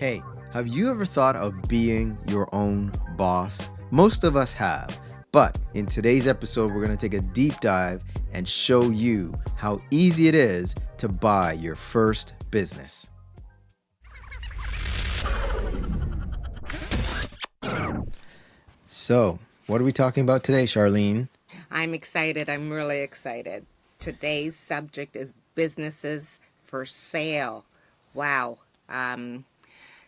Hey, have you ever thought of being your own boss? Most of us have. But in today's episode, we're going to take a deep dive and show you how easy it is to buy your first business. So, what are we talking about today, Charlene? I'm excited. I'm really excited. Today's subject is businesses for sale. Wow.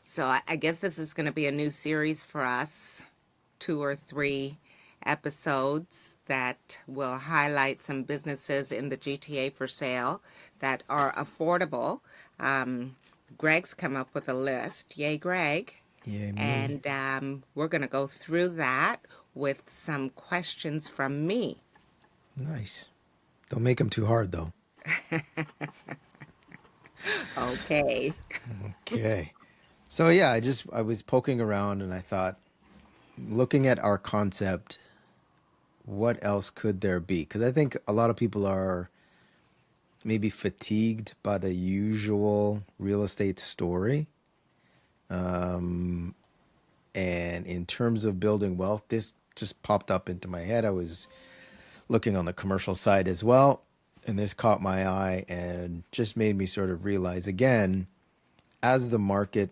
So I guess this is going to be a new series for us, 2 or 3 episodes that will highlight some businesses in the GTA for sale that are affordable. Greg's come up with a list. Yay, Greg. Yeah, me. And we're going to go through that with some questions from me. Nice. Don't make them too hard, though. Okay. Okay. So, yeah, I was poking around and I thought, looking at our concept, what else could there be? Because I think a lot of people are maybe fatigued by the usual real estate story. And in terms of building wealth, this just popped up into my head. I was looking on the commercial side as well, and this caught my eye and just made me sort of realize again, as the market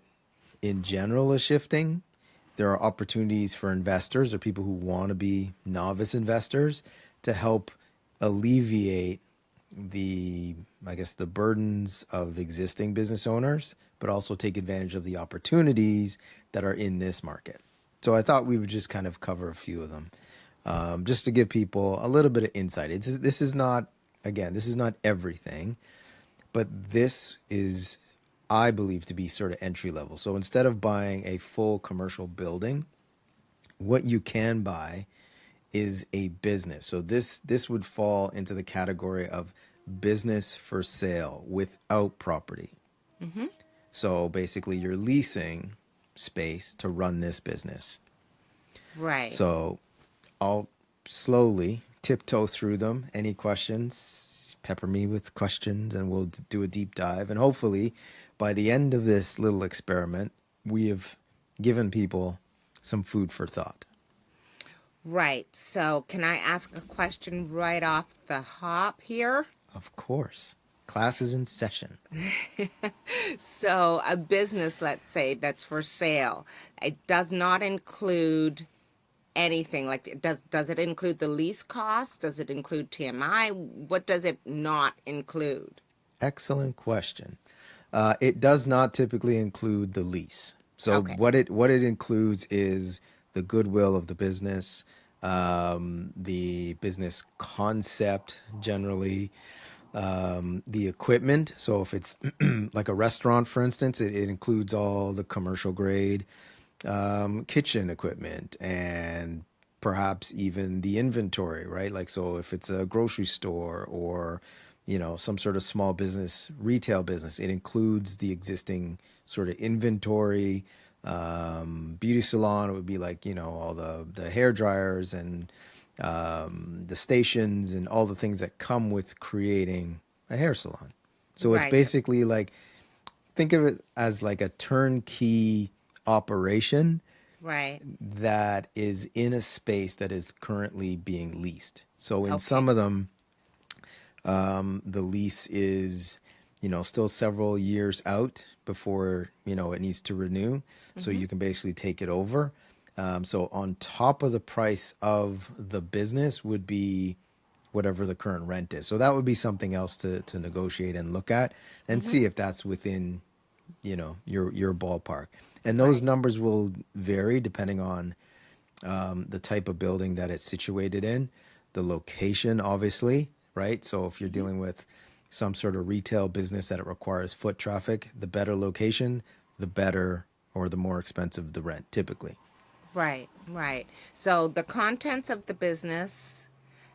in general is shifting, there are opportunities for investors or people who want to be novice investors to help alleviate the burdens of existing business owners, but also take advantage of the opportunities that are in this market. So I thought we would just kind of cover a few of them, just to give people a little bit of insight. This is not, again, this is not everything, but this is, I believe, to be sort of entry level. So instead of buying a full commercial building, what you can buy is a business. So this would fall into the category of business for sale without property. Mm-hmm. So basically you're leasing space to run this business. Right. So I'll slowly tiptoe through them. Any questions, pepper me with questions and we'll do a deep dive. And hopefully by the end of this little experiment, we have given people some food for thought. Right. So can I ask a question right off the hop here? Of course. Class is in session. So a business, let's say, that's for sale, it does not include anything. Like, does it include the lease cost? Does it include TMI? What does it not include? Excellent question. It does not typically include the lease. So Okay. what it includes is the goodwill of the business, the business concept generally, the equipment. So if it's like a restaurant, for instance, it includes all the commercial grade kitchen equipment and perhaps even the inventory, right? Like, so if it's a grocery store or, some sort of small business, retail business, it includes the existing sort of inventory. Beauty salon, it would be like, all the hair dryers and the stations and all the things that come with creating a hair salon. So it's Right. basically like, think of it as like a turnkey operation Right. that is in a space that is currently being leased. So in Okay. some of them, the lease is, still several years out before, it needs to renew. So Mm-hmm. you can basically take it over. So on top of the price of the business would be whatever the current rent is. So that would be something else to negotiate and look at and Mm-hmm. see if that's within, your ballpark. And those Right. numbers will vary depending on the type of building that it's situated in, the location, obviously, right? So if you're Mm-hmm. dealing with some sort of retail business that it requires foot traffic, the better location, the better or the more expensive the rent, typically. Right. Right. So the contents of the business,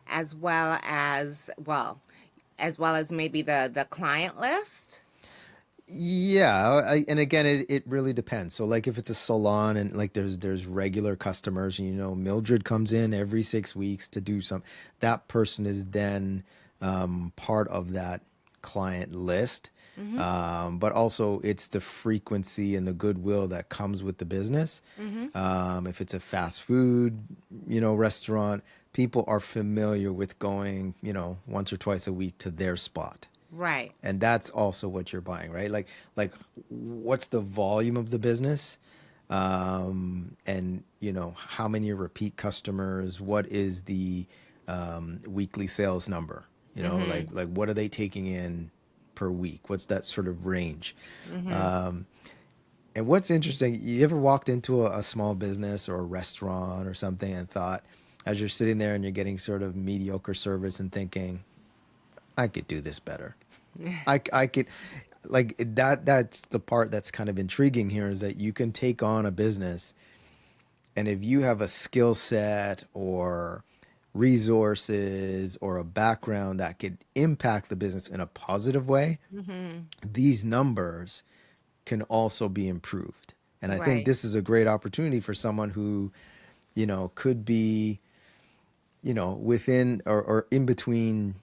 as well as maybe the client list. Yeah, and again, it really depends. So, like, if it's a salon and like there's regular customers, and Mildred comes in every 6 weeks to do some, that person is then part of that client list. Mm-hmm. But also it's the frequency and the goodwill that comes with the business. Mm-hmm. If it's a fast food, restaurant, people are familiar with going, once or twice a week to their spot. Right. And that's also what you're buying, right? Like what's the volume of the business? And how many are repeat customers? What is the weekly sales number? Mm-hmm. Like what are they taking in per week? What's that sort of range? Mm-hmm. And what's interesting, you ever walked into a small business or a restaurant or something and thought, as you're sitting there and you're getting sort of mediocre service and thinking, I could do this better. I could, like that's the part that's kind of intriguing here, is that you can take on a business, and if you have a skill set or resources or a background that could impact the business in a positive way, Mm-hmm. these numbers can also be improved. And I think Right. this is a great opportunity for someone who, could be, within or in between,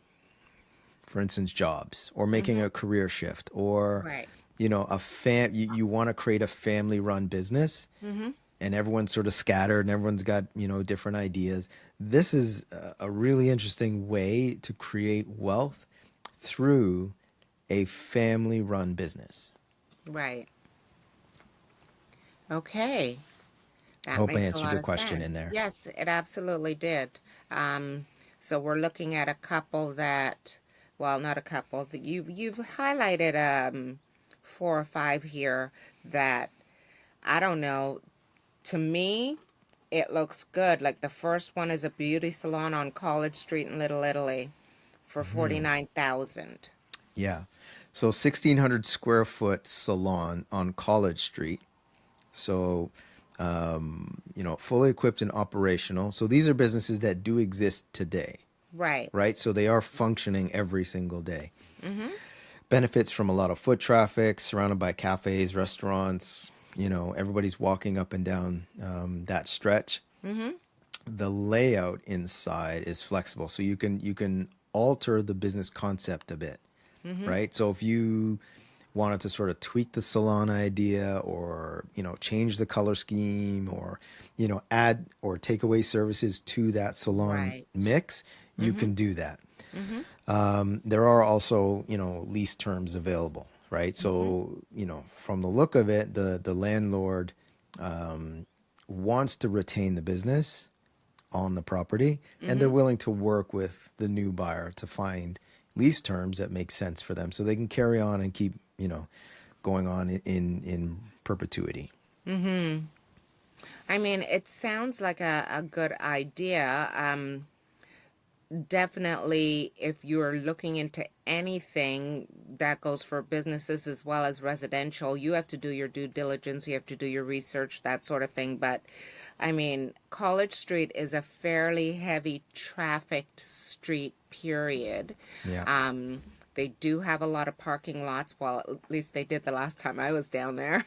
for instance, jobs, or making Mm-hmm. a career shift, or, Right. you want to create a family run business, Mm-hmm. and everyone's sort of scattered and everyone's got, different ideas. This is a really interesting way to create wealth through a family run business. Right. Okay. I That hope I makes a answered lot your of question sense. in there. Yes, it absolutely did. Um, so we're looking at a couple that, well, not a couple. You've highlighted 4 or 5 here that I don't know. To me, it looks good. Like the first one is a beauty salon on College Street in Little Italy for 49,000. Yeah. So 1,600 square foot salon on College Street. So, fully equipped and operational. So these are businesses that do exist today, Right. right? So they are functioning every single day. Mm-hmm. Benefits from a lot of foot traffic, surrounded by cafes, restaurants. Everybody's walking up and down that stretch. Mm-hmm. The layout inside is flexible, so you can alter the business concept a bit, Mm-hmm. right? So if you wanted to sort of tweak the salon idea, or change the color scheme, or add or take away services to that salon Right. mix, you Mm-hmm. can do that. Mm-hmm. There are also lease terms available, right? Mm-hmm. So from the look of it, the landlord wants to retain the business on the property, and they're Mm-hmm. willing to work with the new buyer to find lease terms that make sense for them, so they can carry on and keep going on in perpetuity. Mm-hmm. I mean, it sounds like a good idea. Definitely, if you're looking into anything that goes for businesses as well as residential, you have to do your due diligence, you have to do your research, that sort of thing. But I mean, College Street is a fairly heavy trafficked street, period. Yeah. Um, they do have a lot of parking lots. Well, at least they did the last time I was down there.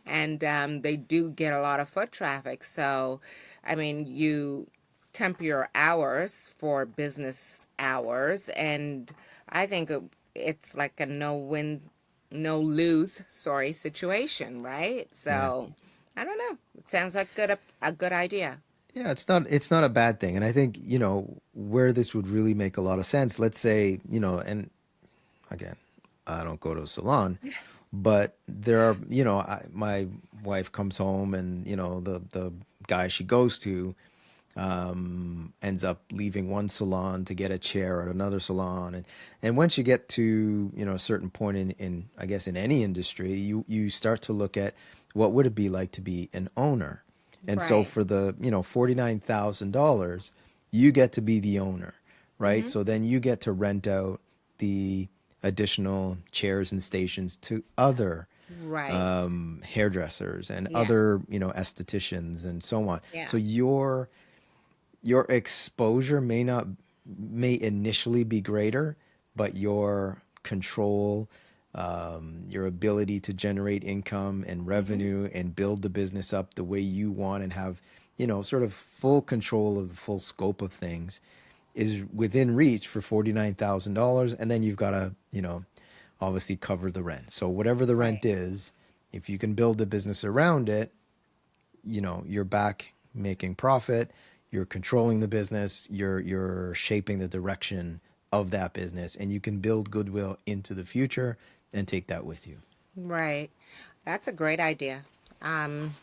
And they do get a lot of foot traffic. So, I mean, you temp your hours for business hours, and I think it's like a no win, no lose, sorry, situation, right? Yeah. So, I don't know. It sounds like a good idea. Yeah, it's not a bad thing. And I think, where this would really make a lot of sense, let's say, and again, I don't go to a salon, but there are, my wife comes home, and, the guy she goes to ends up leaving one salon to get a chair at another salon. And once you get to, a certain point in, I guess, in any industry, you start to look at what would it be like to be an owner. And so Right. for the, $49,000, you get to be the owner, right? Mm-hmm. So then you get to rent out the additional chairs and stations to other Right. hairdressers and Yes. other, estheticians and so on. Yeah. So your exposure may initially be greater, but your control, your ability to generate income and Mm-hmm. revenue and build the business up the way you want, and have, sort of full control of the full scope of things, is within reach for $49,000. And then you've got a obviously cover the rent. So whatever the Right. rent is, if you can build a business around it, you're back making profit, you're controlling the business, you're shaping the direction of that business, and you can build goodwill into the future and take that with you. Right. That's a great idea. Um,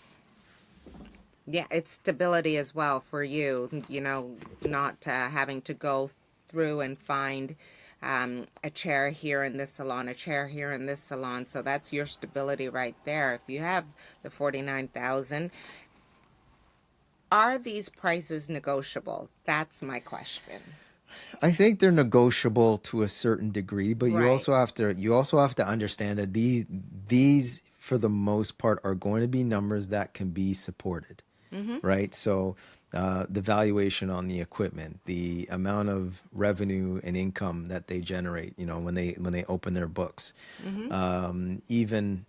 yeah, it's stability as well for you, not having to go through and find a chair here in this salon, a chair here in this salon. So that's your stability right there. If you have the 49,000, are these prices negotiable? That's my question. I think they're negotiable to a certain degree, but Right. you also have to understand that these for the most part are going to be numbers that can be supported, Mm-hmm. right? So the valuation on the equipment, the amount of revenue and income that they generate, when they open their books, Mm-hmm. even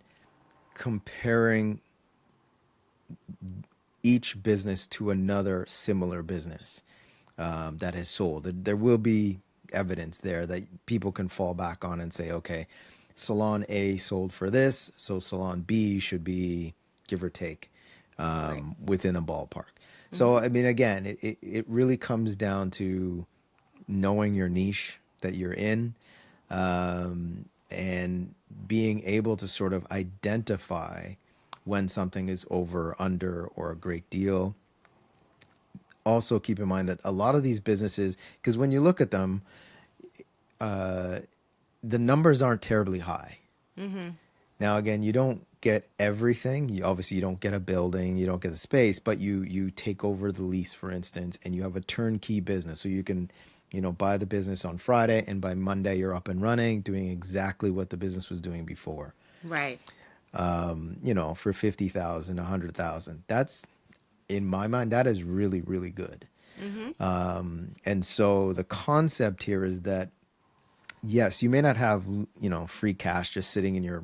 comparing each business to another similar business that has sold. There will be evidence there that people can fall back on and say, okay, Salon A sold for this, so Salon B should be give or take Right. within a ballpark. Mm-hmm. So, I mean, again, it really comes down to knowing your niche that you're in, and being able to sort of identify when something is over, under, or a great deal. Also, keep in mind that a lot of these businesses, because when you look at them, the numbers aren't terribly high. Mm-hmm. Now, again, you don't get everything. You don't get a building, you don't get the space, but you take over the lease, for instance, and you have a turnkey business. So you can, buy the business on Friday, and by Monday you're up and running, doing exactly what the business was doing before. Right. For 50,000, 100,000. That's in my mind, that is really, really good. Mm-hmm. And so the concept here is that yes, you may not have free cash just sitting in your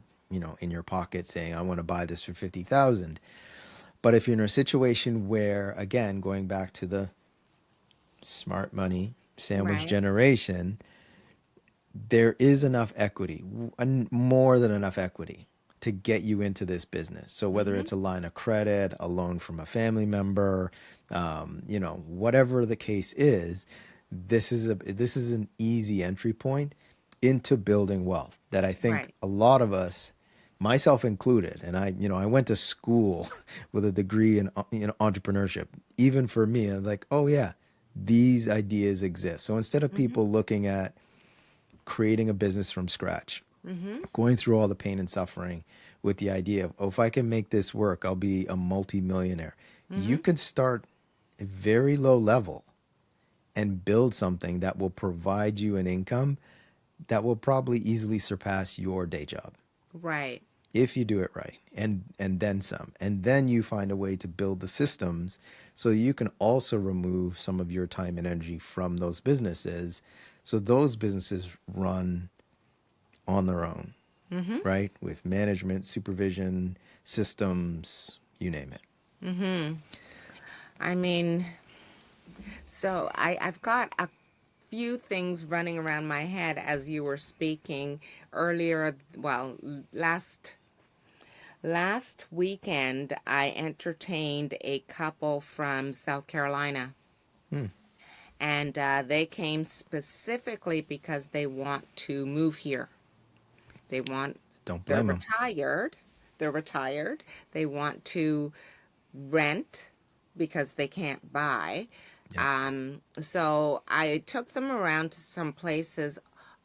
in your pocket saying I want to buy this for 50,000. But if you're in a situation where, again, going back to the smart money sandwich Right. generation, there is enough equity, and more than enough equity to get you into this business. So whether Mm-hmm. it's a line of credit, a loan from a family member, whatever the case is, this is an easy entry point into building wealth that I think Right. a lot of us, myself included, and I went to school with a degree in entrepreneurship. Even for me, I was like, oh yeah, these ideas exist. So instead of Mm-hmm. people looking at creating a business from scratch, Mm-hmm. going through all the pain and suffering with the idea of, oh, if I can make this work, I'll be a multimillionaire. Mm-hmm. You could start at very low level and build something that will provide you an income that will probably easily surpass your day job Right. if you do it right, and then some, and then you find a way to build the systems so you can also remove some of your time and energy from those businesses, so those businesses run on their own, Mm-hmm. right? With management, supervision, systems, you name it. Mm-hmm. I mean, I've got a few things running around my head as you were speaking earlier. Well, last weekend I entertained a couple from South Carolina, Hmm. and they came specifically because they want to move here. They want, Don't they're blame them. retired. They're retired. They want to rent because they can't buy. Yep. So I took them around to some places.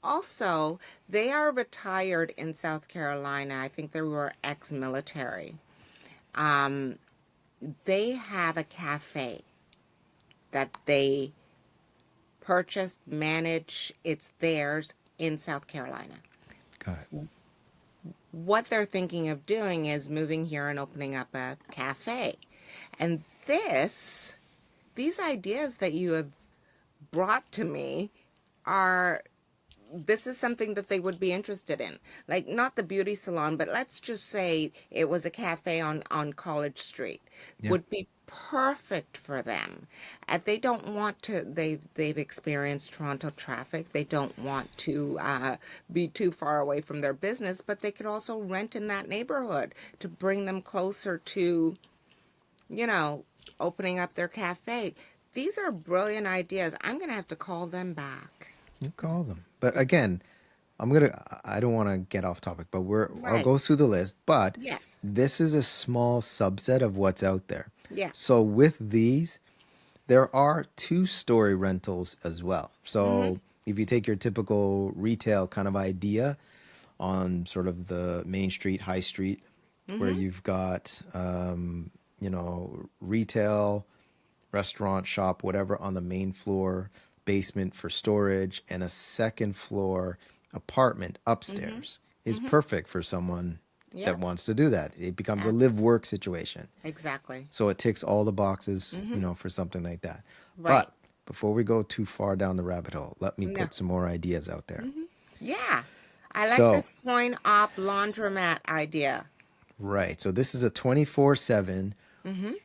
Also, they are retired in South Carolina. I think they were ex-military. Um, they have a cafe that they purchased, manage. It's theirs in South Carolina. Got it. What they're thinking of doing is moving here and opening up a cafe. And these ideas that you have brought to me are this is something that they would be interested in. Like, not the beauty salon, but let's just say it was a cafe on College Street. Yeah. Would be perfect for them. And they don't want to, they've experienced Toronto traffic. They don't want to be too far away from their business, but they could also rent in that neighborhood to bring them closer to, you know, opening up their cafe. These are brilliant ideas. I'm going to have to call them back. You call them. But again, I don't want to get off topic, but I'll Right. go through the list, but Yes. this is a small subset of what's out there. Yeah. So with these, there are two-story rentals as well. So if you take your typical retail kind of idea on sort of the main street, high street, where you've got, retail, restaurant, shop, whatever on the main floor, basement for storage, and a second floor apartment upstairs is perfect for someone Yeah. that wants to do that. It becomes a live-work situation. Exactly. So it ticks all the boxes, for something like that. Right. But before we go too far down the rabbit hole, let me No. put some more ideas out there. Yeah. I like So, this coin op laundromat idea. right. So this is a 24/7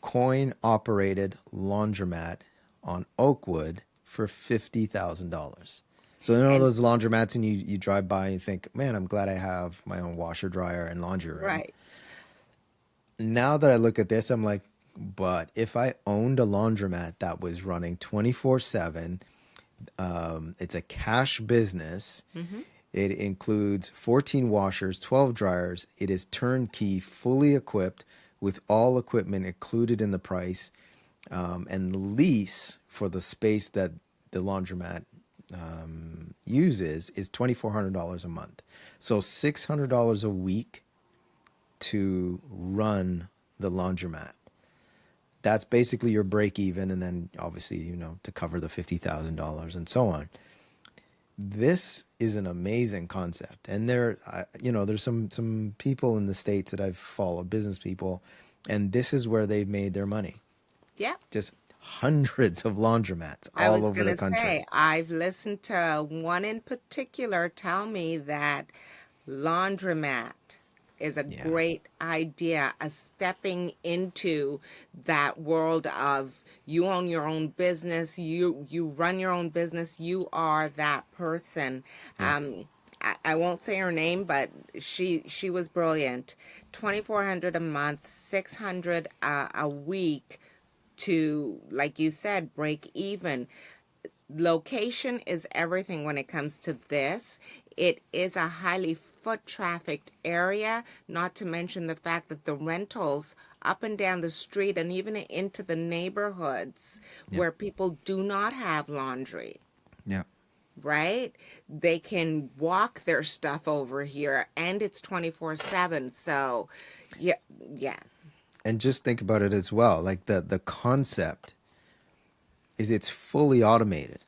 coin operated laundromat on Oakwood for $50,000. So you know And those laundromats and you drive by and you think, man, I'm glad I have my own washer, dryer, and laundry room. right. Now that I look at this, I'm like, but if I owned a laundromat that was running 24/7, it's a cash business. It includes 14 washers, 12 dryers. It is turnkey, fully equipped with all equipment included in the price. And the lease for the space that the laundromat uses is $2,400 a month. So $600 a week to run the laundromat. That's basically your break even, and then obviously, to cover the $50,000 and so on. This is an amazing concept, and there's some people in the States that I've followed, business people, and this is where they've made their money. Yeah. Just hundreds of laundromats I all was over going the to country. say, I've listened to one in particular tell me that laundromat is a Yeah. great idea, a stepping into that world of you own your own business, you run your own business, you are that person. Yeah. I won't say her name, but she was brilliant. 2,400 a month, 600 a week to, like you said, break even. Location is everything when it comes to this. It is a highly foot trafficked area, not to mention the fact that the rentals up and down the street and even into the neighborhoods Yeah. where people do not have laundry, Yeah. right? They can walk their stuff over here and it's 24/7. So, yeah, yeah. And just think about it as well. Like the concept is it's fully automated.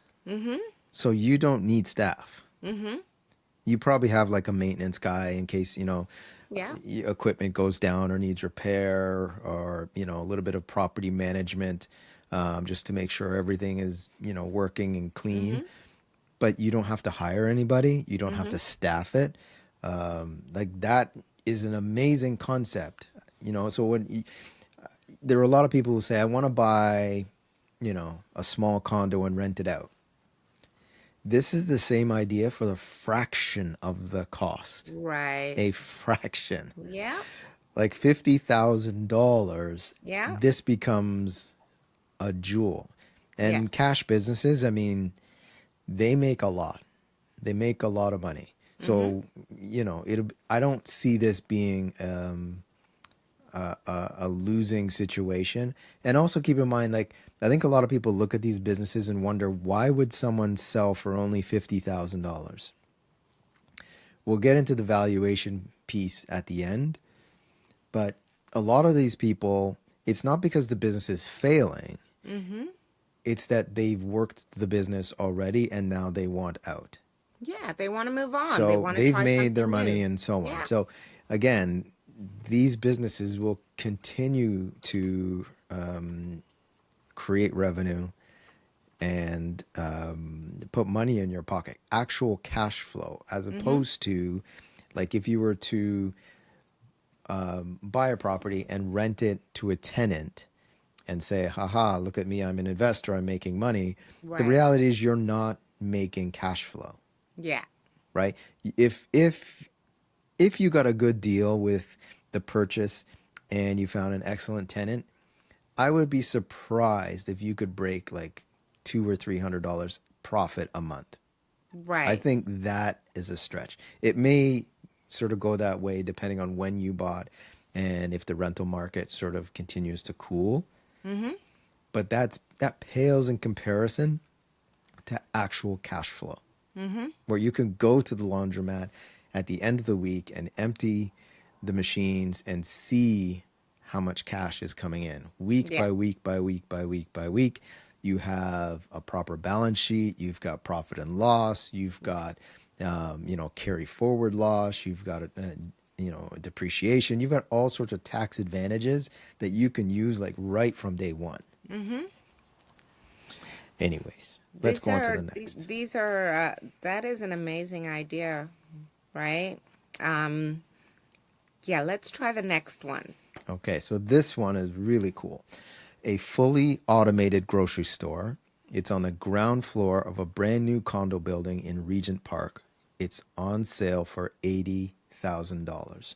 So you don't need staff. You probably have like a maintenance guy in case, Yeah. equipment goes down or needs repair, or, a little bit of property management, just to make sure everything is, working and clean. But you don't have to hire anybody. You don't have to staff it. Like that is an amazing concept. So there are a lot of people who say, I want to buy, a small condo and rent it out. This is the same idea for the fraction of the cost. Right. A fraction. Yeah. Like $50,000, Yeah. this becomes a jewel. And Yes. cash businesses, I mean, they make a lot. They make a lot of money. So, I don't see this being a losing situation. And also keep in mind, like, I think a lot of people look at these businesses and wonder, why would someone sell for only $50,000? We'll get into the valuation piece at the end, but a lot of these people, it's not because the business is failing. It's that they've worked the business already and now they want out. Yeah, they want to move on. They So want to they've try made their something money new. and so on. Yeah. So again, these businesses will continue to create revenue and put money in your pocket, actual cash flow, as Mm-hmm. opposed to like if you were to buy a property and rent it to a tenant and say, haha, look at me, I'm an investor, I'm making money. The Right. reality is you're not making cash flow, Yeah. right? If you got a good deal with the purchase and you found an excellent tenant, I would be surprised if you could break like $200 or $300 profit a month. I Right. think that is a stretch. It may sort of go that way depending on when you bought and if the rental market sort of continues to cool. Mm-hmm. But that pales in comparison to actual cash flow, Mm-hmm. where you can go to the laundromat at the end of the week and empty the machines and see how much cash is coming in week Yeah. by week by week by week by week. You have a proper balance sheet. You've got profit and loss. You've Yes. got, carry forward loss. You've got, depreciation. You've got all sorts of tax advantages that you can use like right from day one. Mm-hmm. Anyways, let's These go on to are the next. these are that is an amazing idea, right? Um, yeah, let's try the next one. Okay, so this one is really cool. A fully automated grocery store. It's on the ground floor of a brand new condo building in Regent Park. It's on sale for $80,000.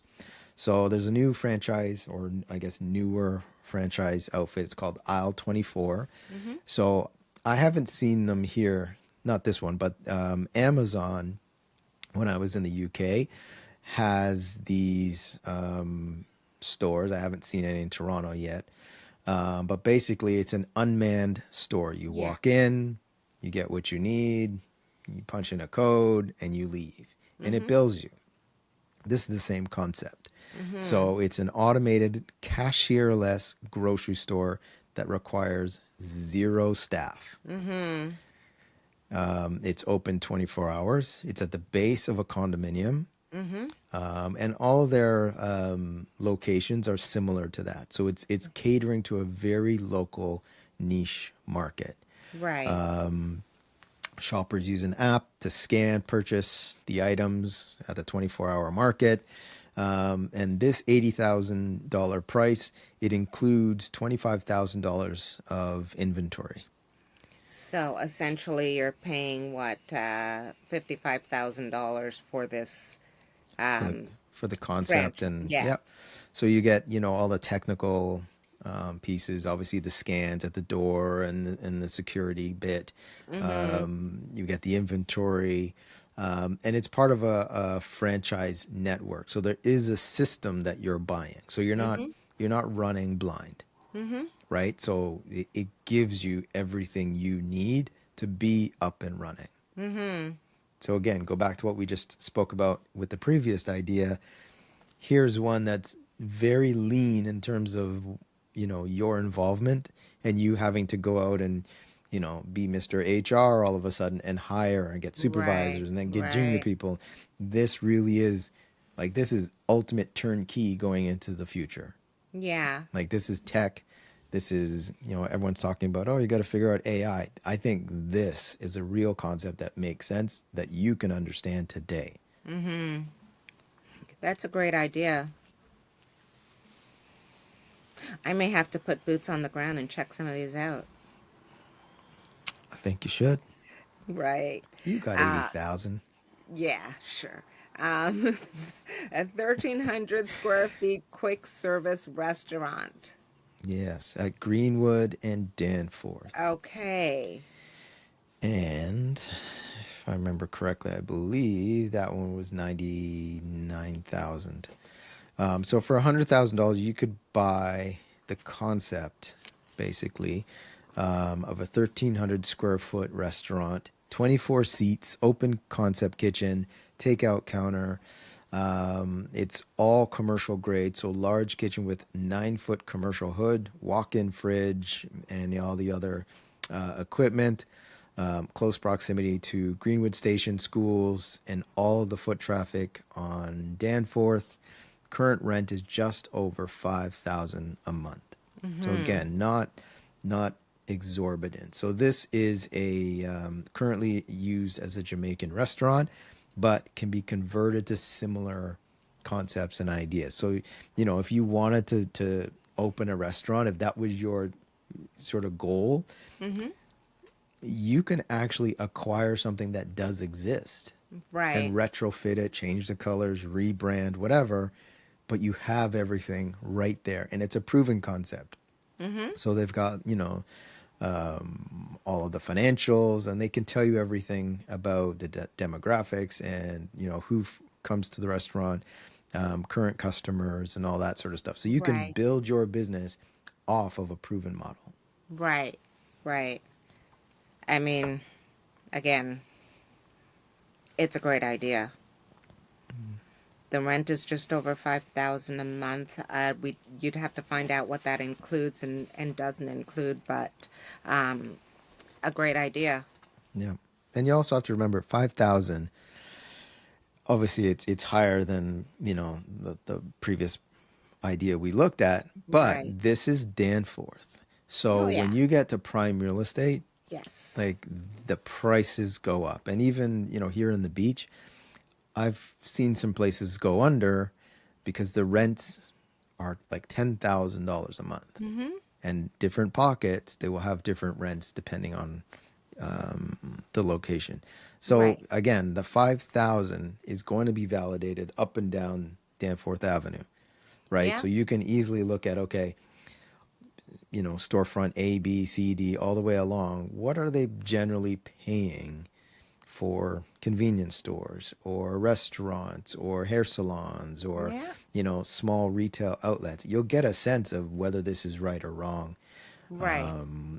So there's a new franchise, or I guess newer franchise outfit. It's called Aisle 24. Mm-hmm. So I haven't seen them here, not this one, but Amazon, when I was in the UK, has these stores. I haven't seen any in Toronto yet. But basically, it's an unmanned store. You Yeah. walk in, you get what you need, you punch in a code, and you leave. And it Mm-hmm. bills you. This is the same concept. Mm-hmm. So it's an automated, cashier-less grocery store that requires zero staff. Mm-hmm. It's open 24 hours. It's at the base of a condominium. Mm-hmm. And all of their locations are similar to that. So it's catering to a very local niche market. Right. Shoppers use an app to scan, purchase the items at the 24-hour market. And this $80,000 price, it includes $25,000 of inventory So essentially, you're paying what, $55,000 for this for the um, for the concept. French. And Yeah. yep, so you get all the technical pieces, obviously the scans at the door and the security bit. Mm-hmm. You get the inventory, and it's part of a franchise network. So there is a system that you're buying. So Mm-hmm. you're not running blind, Mm-hmm. right? So it gives you everything you need to be up and running. Mm-hmm. So again, go back to what we just spoke about with the previous idea. Here's one that's very lean in terms of, your involvement and you having to go out and, be Mr. HR all of a sudden and hire and get Right. supervisors and then get junior Right. people. This really is this is ultimate turnkey going into the future. Yeah. Like this is tech. This is, everyone's talking about, oh, you got to figure out AI. I think this is a real concept that makes sense that you can understand today. Mm-hmm. That's a great idea. I may have to put boots on the ground and check some of these out. I think you should. Right. You got Uh, 80,000. yeah, sure. Um, a 1,300 square feet quick service restaurant. Yes, at Greenwood and Danforth. Okay. And if I remember correctly, I believe that one was 99,000. So for $100,000, you could buy the concept, basically, of a 1,300 square foot restaurant, 24 seats, open concept kitchen, takeout counter. It's all commercial grade, so large kitchen with 9-foot commercial hood, walk-in fridge, and all the other equipment. Close proximity to Greenwood Station, schools, and all of the foot traffic on Danforth. Current rent is just over $5,000 a month. So Mm-hmm. again, not exorbitant. So this is a currently used as a Jamaican restaurant, but can be converted to similar concepts and ideas. So, you know, if you wanted to open a restaurant, if that was your sort of goal, Mm-hmm. you can actually acquire something that does exist and Right. retrofit it, change the colors, rebrand, whatever, but you have everything right there. And it's a proven concept. Mm-hmm. So they've got, you know, all of the financials, and they can tell you everything about the demographics and, you know, who comes to the restaurant, current customers, and all that sort of stuff. So you can Right. build your business off of a proven model. Right. Right. I mean, again, it's a great idea. The rent is just over 5,000 a month. You'd have to find out what that includes and doesn't include, but um, a great idea. Yeah. And you also have to remember 5,000, obviously it's higher than, you know, the previous idea we looked at, but Right. this is Danforth. So Oh when yeah. you get to prime real estate, Yes. like the prices go up. And even, you know, here in the beach, I've seen some places go under because the rents are like $10,000 a month. Mm-hmm. And different pockets, they will have different rents depending on the location. So Right. again, the 5,000 is going to be validated up and down Danforth Avenue, right? Yeah. So you can easily look at, okay, you know, storefront A, B, C, D, all the way along. What are they generally paying for convenience stores or restaurants or hair salons or, Yeah. you know, small retail outlets? You'll get a sense of whether this is right or wrong, Right.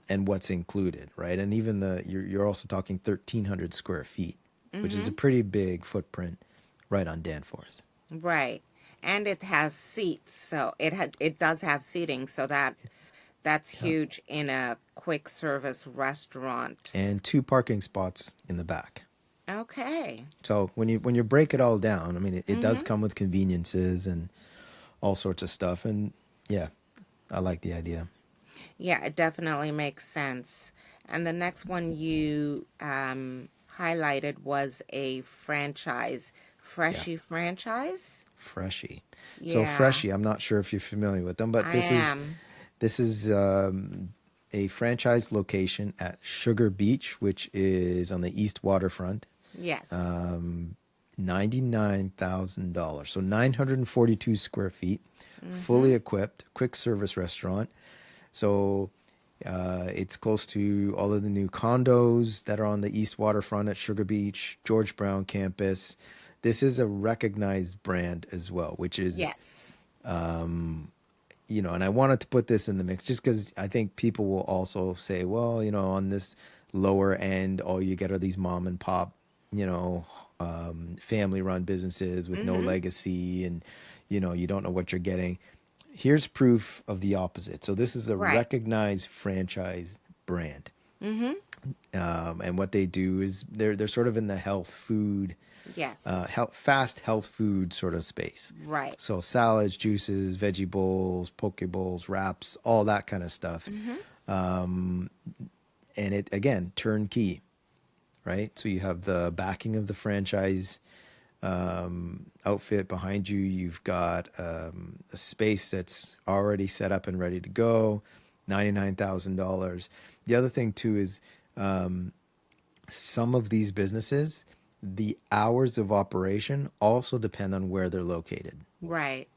and what's included, right? And even you're also talking 1,300 square feet, which is a Mm-hmm. pretty big footprint right on Danforth. Right. And it has seats, so it does have seating, so that's Yeah. huge in a quick service restaurant. And two parking spots in the back. Okay. So when you break it all down, I mean, it does Mm-hmm. come with conveniences and all sorts of stuff. And yeah, I like the idea. Yeah, it definitely makes sense. And the next one you highlighted was a franchise, Yeah. Freshie franchise. Freshie. So Yeah, Freshie, I'm not sure if you're familiar with them, but I am. this is a franchise location at Sugar Beach, which is on the east waterfront. Yes. $99,000. So 942 square feet, Mm-hmm. fully equipped, quick service restaurant. So it's close to all of the new condos that are on the east waterfront at Sugar Beach, George Brown campus. This is a recognized brand as well, which is, Yes. you know, and I wanted to put this in the mix just because I think people will also say, well, you know, on this lower end, all you get are these mom and pop, you know, family run businesses with no Mm-hmm. legacy, and, you know, you don't know what you're getting. Here's proof of the opposite. So this is a Right. recognized franchise brand. Mm-hmm. And what they do is they're sort of in the health food, Yes. fast health food sort of space. Right. So salads, juices, veggie bowls, poke bowls, wraps, all that kind of stuff. Mm-hmm. And it again, turnkey, right? So you have the backing of the franchise outfit behind you. You've got a space that's already set up and ready to go. $99,000. The other thing too is some of these businesses, the hours of operation also depend on where they're located. Right.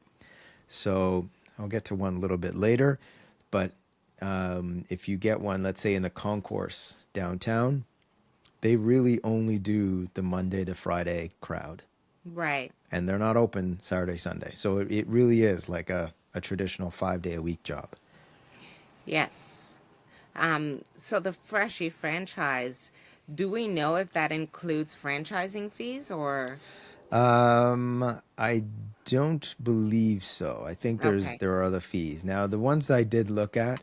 So I'll get to one a little bit later, but if you get one, let's say in the concourse downtown, they really only do the Monday to Friday crowd, Right. and they're not open Saturday, Sunday. So it really is like a traditional 5 day a week job. Yes. So the Freshie franchise, do we know if that includes franchising fees or? I don't believe so. I think Okay. there are other fees. Now, the ones that I did look at,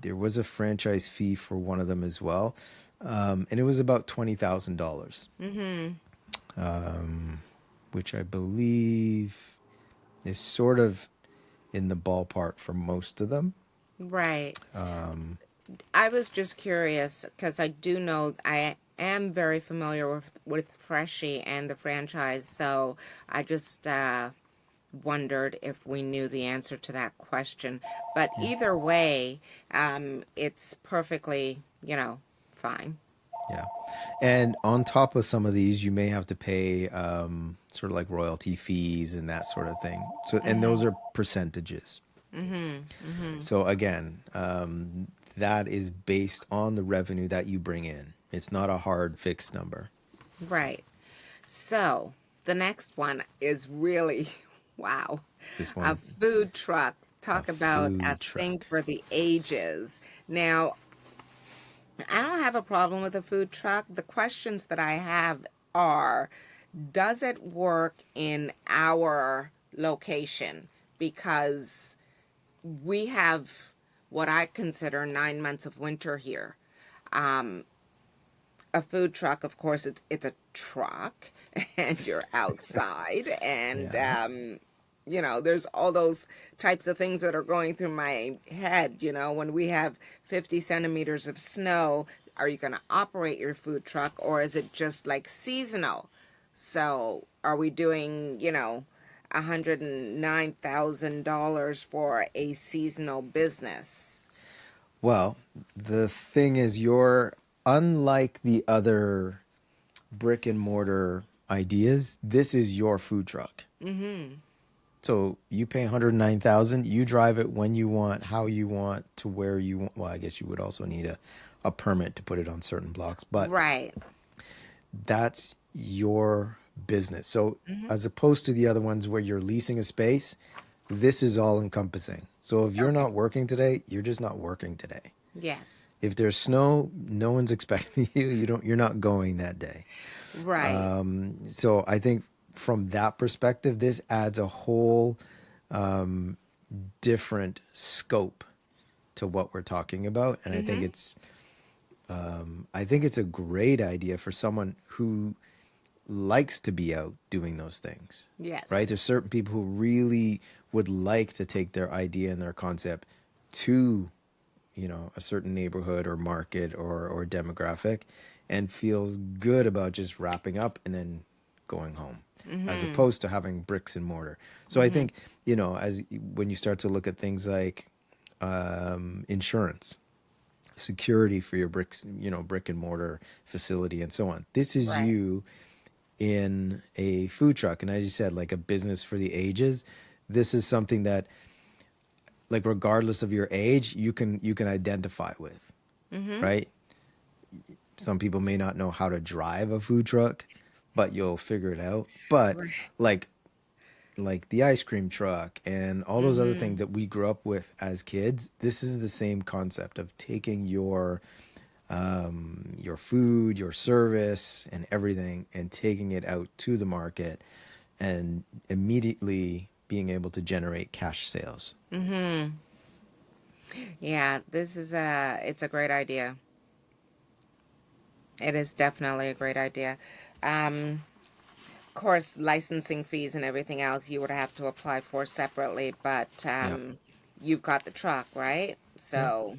there was a franchise fee for one of them as well, and it was about $20,000, Mm-hmm. which I believe is sort of in the ballpark for most of them. Right. Um, I was just curious because I do know I am very familiar with Freshie and the franchise, so I just wondered if we knew the answer to that question. But yeah, either way, it's perfectly, fine. yeah. And on top of some of these, you may have to pay sort of like royalty fees and that sort of thing. So, and those Mhm. are percentages. Mhm. Mhm. So again, that is based on the revenue that you bring in. It's not a hard fixed number. Right. So the next one is really, wow, This a one, food truck. a Talk about a food thing truck. for the ages. Now, I don't have a problem with a food truck. The questions that I have are, does it work in our location? Because we have what I consider 9 months of winter here. Um, a food truck, of course, it's a truck, and you're outside, and Yeah. there's all those types of things that are going through my head. When we have 50 centimeters of snow, are you going to operate your food truck, or is it just like seasonal? So, are we doing, $109,000 for a seasonal business? Well, the thing is, you're unlike the other brick and mortar ideas. This is your food truck. Mm-hmm. So you pay 109,000. You drive it when you want, how you want, to where you want. Well, I guess you would also need a permit to put it on certain blocks, but Right. that's your business. So Mm-hmm. as opposed to the other ones where you're leasing a space, this is all encompassing. So if you're Okay. not working today, you're just not working today. Yes. If there's snow, no one's expecting you. You're not going that day. Right. So I think from that perspective, this adds a whole different scope to what we're talking about, and Mm-hmm. I think it's a great idea for someone who likes to be out doing those things. Right? Yes. There's certain people who really would like to take their idea and their concept to, a certain neighborhood or market or demographic, and feels good about just wrapping up and then going home, as Mm-hmm. opposed to having bricks and mortar. So I Mm-hmm. think, as when you start to look at things like insurance, security for your brick and mortar facility and so on. This is Right. you in a food truck, and as you said, like a business for the ages. This is something that, like, regardless of your age, you can identify with, Mm-hmm. right? Some people may not know how to drive a food truck, but you'll figure it out. But Right. like like the ice cream truck and all those other Mm-hmm. things that we grew up with as kids, this is the same concept of taking your food, your service, and everything, and taking it out to the market and immediately being able to generate cash sales. Mm-hmm. Yeah, it's a great idea. It is definitely a great idea. Of course, licensing fees and everything else you would have to apply for separately, but Yep. you've got the truck, right? Yep. So,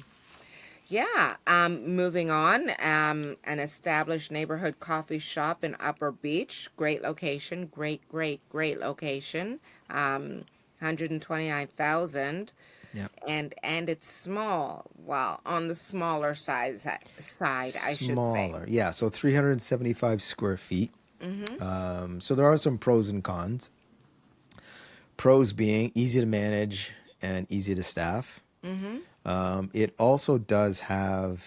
yeah, moving on. An established neighborhood coffee shop in Upper Beach. Great location. Great, great, great location. 129,000, Yep. and it's small. Well, on the smaller side, I should say. Smaller. Yeah. So 375 square feet. Mhm. So there are some pros and cons. Pros being easy to manage and easy to staff. Mhm. It also does have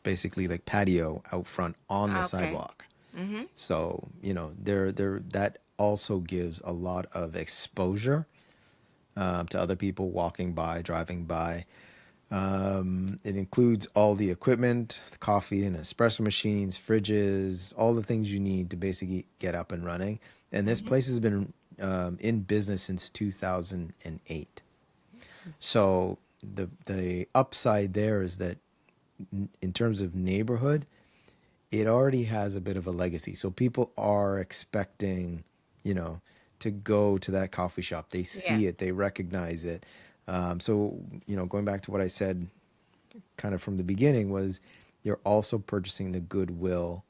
basically like patio out front on the Okay. sidewalk. Mhm. So, there that also gives a lot of exposure to other people walking by, driving by. It includes all the equipment, the coffee and espresso machines, fridges, all the things you need to basically get up and running. And this Mhm. place has been in business since 2008. So the upside there is that in terms of neighborhood, it already has a bit of a legacy. So people are expecting, you know, to go to that coffee shop. They Yeah. see it, they recognize it. So, going back to what I said kind of from the beginning was you're also purchasing the goodwill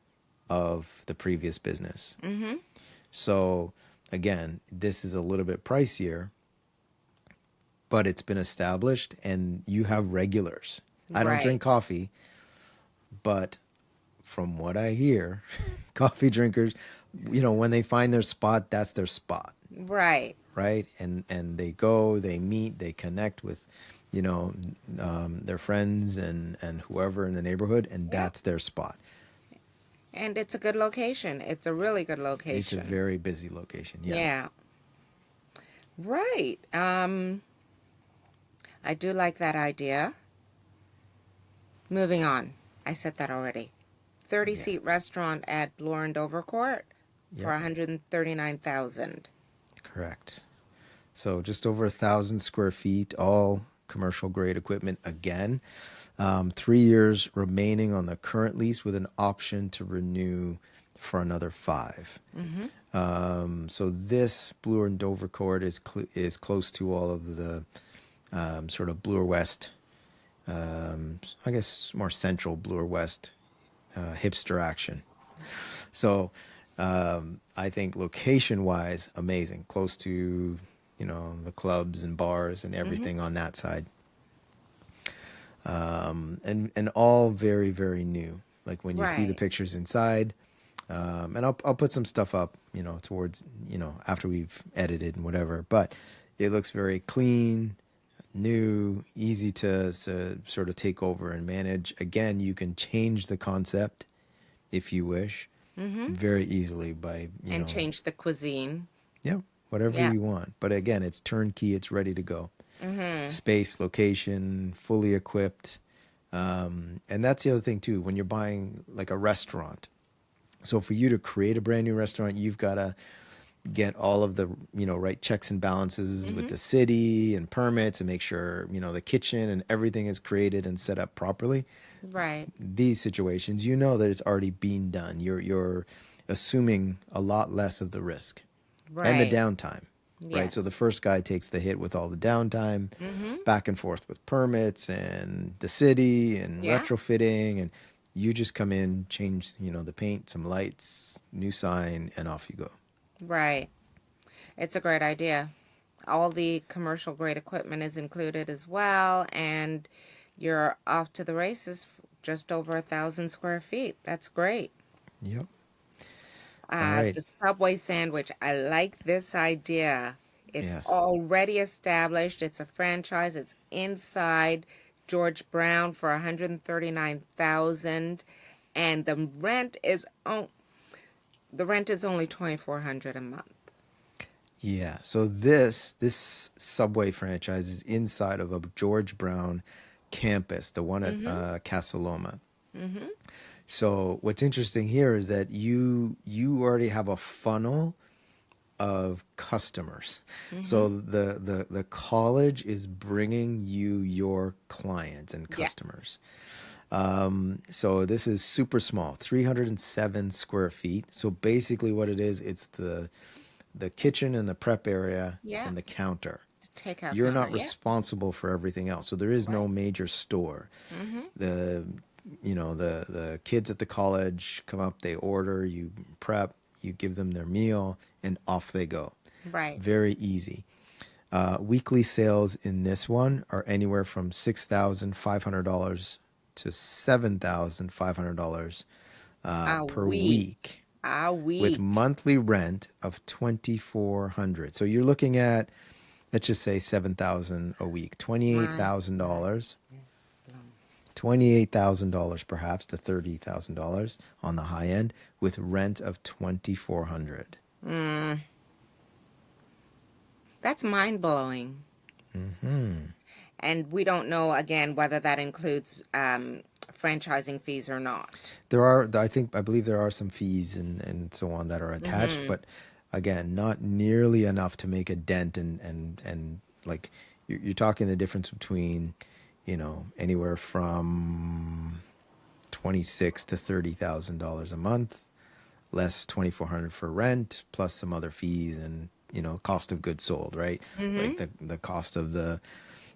of the previous business. Mm-hmm. So again, this is a little bit pricier, but it's been established and you have regulars. I don't Right. drink coffee, but from what I hear, coffee drinkers, when they find their spot, that's their spot, Right. right? And they go, they meet, they connect with, their friends and whoever in the neighborhood, and Yeah. that's their spot. And it's a good location. It's a really good It's a location. very busy location. Yeah. Yeah. Right. I do like that idea. Moving on. I said that already. 30 Yeah. seat restaurant at Bloor and Dovercourt for Yep. 139,000. Correct. So just over 1,000 square feet, all commercial grade equipment again. 3 years remaining on the current lease with an option to renew for another 5. So this Bloor and Dovercourt is close to all of the sort of Bloor West, I guess more central Bloor West hipster action. So I think location wise, amazing, close to the clubs and bars and everything on that side, and all very very new. Like when you see the Right. pictures inside, and I'll put some stuff up, towards after we've edited and whatever. But it looks very clean, new, easy to sort of take over and manage. Again, you can change the concept if you wish very easily by And change the cuisine. yeah, whatever Yeah. you want. But again, it's turnkey, it's ready to go. Mm-hmm. Space, location, fully equipped. And that's the other thing too, when you're buying like a restaurant. So for you to create a brand new restaurant, you've got to get all of the right checks and balances with the city and permits and make sure the kitchen and everything is created and set up properly. Right. These situations, that it's already been done. You're assuming a lot less of the risk and the Right. downtime, right? So the Yes. first guy takes the hit with all the downtime, Mm-hmm. back and forth with permits and the city and Yeah. retrofitting, and you just come in, change the paint, some lights, new sign, and off you go. Right. It's a great idea. All the commercial grade equipment is included as well, and you're off to the races. Just over 1,000 square feet. That's great. Yep. All right. The Subway sandwich. I like this idea. It's Yes. already established. It's a franchise. It's inside George Brown for 139,000, and the rent is only 2,400 a month. Yeah. So this Subway franchise is inside of a George Brown campus, the one at Casa Loma. Mm-hmm. So what's interesting here is that you already have a funnel of customers. So the college is bringing you your clients and Yeah. customers. So this is super small, 307 square feet. So basically what it is, it's the kitchen and the prep area Yeah. and the counter. Takeout You're counter. not Yeah. responsible for everything else. So there is no Right. major store. Mm-hmm. The the kids at the college come up, they order, you prep, you give them their meal, and off they go. Right. Very easy. Weekly sales in this one are anywhere from $6,500 to $7,500 A per week. week, A with week. monthly rent of $2,400. So you're looking at, let's just say $7,000 a week, My. $28,000. $28,000 perhaps to $30,000 on the high end, with rent of $2,400. Mm, that's mind blowing. And we don't know again whether that includes franchising fees or not. I believe there are some fees and so on that are attached, but again, not nearly enough to make a dent, and like you're talking the difference between anywhere from 26 to $30,000 a month, less $2,400 for rent, plus some other fees and cost of goods sold, right? Mm-hmm. Like the cost of the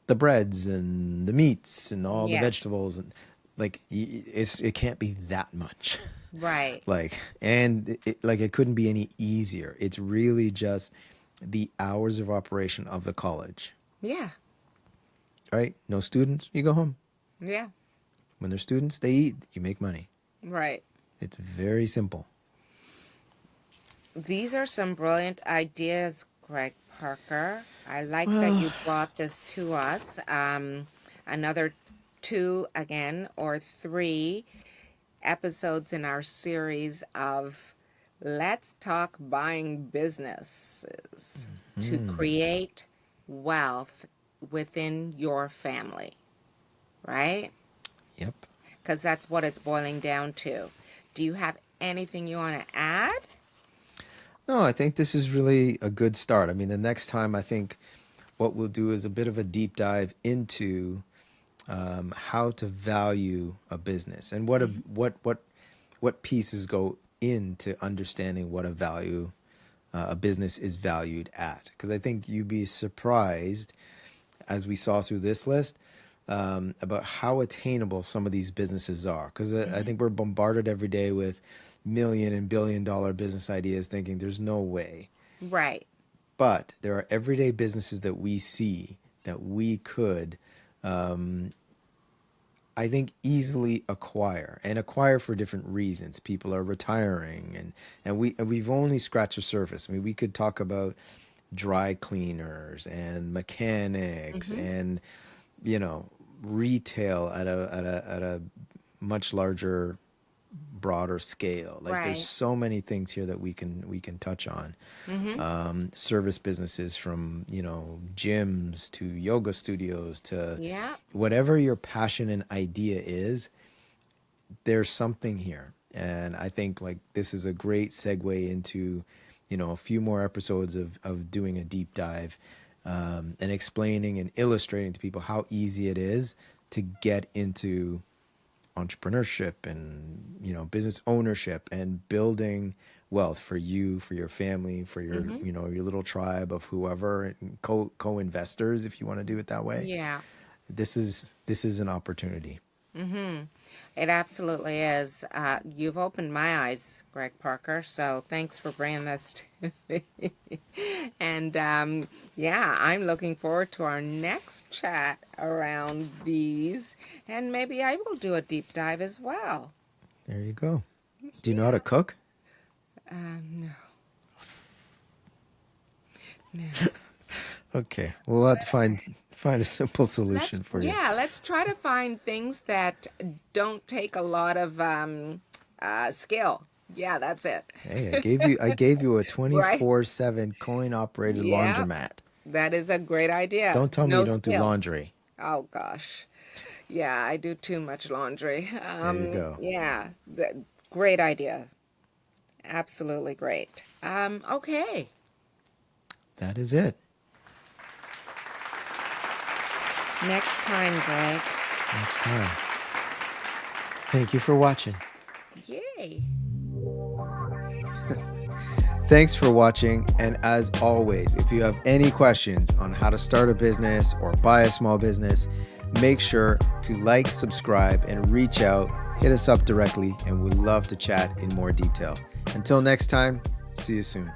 breads and the meats and all the Yeah. vegetables, and like it can't be that much. Right. Like, and like it couldn't be any easier. It's really just the hours of operation of the college, Yeah. right? No students, you go home. Yeah. When there's students, they eat, you make money. Right. It's very simple. These are some brilliant ideas, Greg Parker. I like that Well, you brought this to us. Another two, again, or three episodes in our series of Let's Talk Buying Businesses to create wealth within your family, right? yep. Because that's what it's boiling down to. Do you have anything you want to add? No, I think this is really a good start. I mean, the next time I think what we'll do is a bit of a deep dive into how to value a business and what pieces go into understanding what a business is valued at. Because I think you'd be surprised, as we saw through this list, about how attainable some of these businesses are. Because I think we're bombarded every day with million and billion dollar business ideas, thinking there's no way. Right. But there are everyday businesses that we see that we could, I think, easily acquire for different reasons. People are retiring, and we've only scratched the surface. I mean, we could talk about dry cleaners and mechanics Mm-hmm. and retail at a much larger, broader scale. Like there's Right. so many things here that we can touch on. Mm-hmm. Service businesses, from gyms to yoga studios to Yeah. whatever your passion and idea is. There's something here, and I think like this is a great segue into a few more episodes of doing a deep dive, and explaining and illustrating to people how easy it is to get into entrepreneurship and business ownership and building wealth for you, for your family, for your Mm-hmm. your little tribe of whoever, and co-investors, if you want to do it that way. Yeah. This is an opportunity. Mm-hmm. It absolutely is. You've opened my eyes, Greg Parker. So thanks for bringing this to me. And yeah, I'm looking forward to our next chat around these. And maybe I will do a deep dive as well. There you go. Do you know how to Yeah. cook? No. No. Okay, we'll have to find a simple solution Let's for you. yeah, let's try to find things that don't take a lot of skill. Yeah, that's it. Hey, I gave you a Right? 24/7 coin operated Yeah, laundromat. that is a great idea. Don't tell me you No don't do skill. laundry. Oh gosh. Yeah, I do too much laundry. There you go. Yeah, great idea. Absolutely great. Okay. That is it. Next time, Greg. Next time. Thank you for watching. Yay. Thanks for watching, and as always, if you have any questions on how to start a business or buy a small business, make sure to like, subscribe, and reach out. Hit us up directly, and we'd love to chat in more detail. Until next time, see you soon.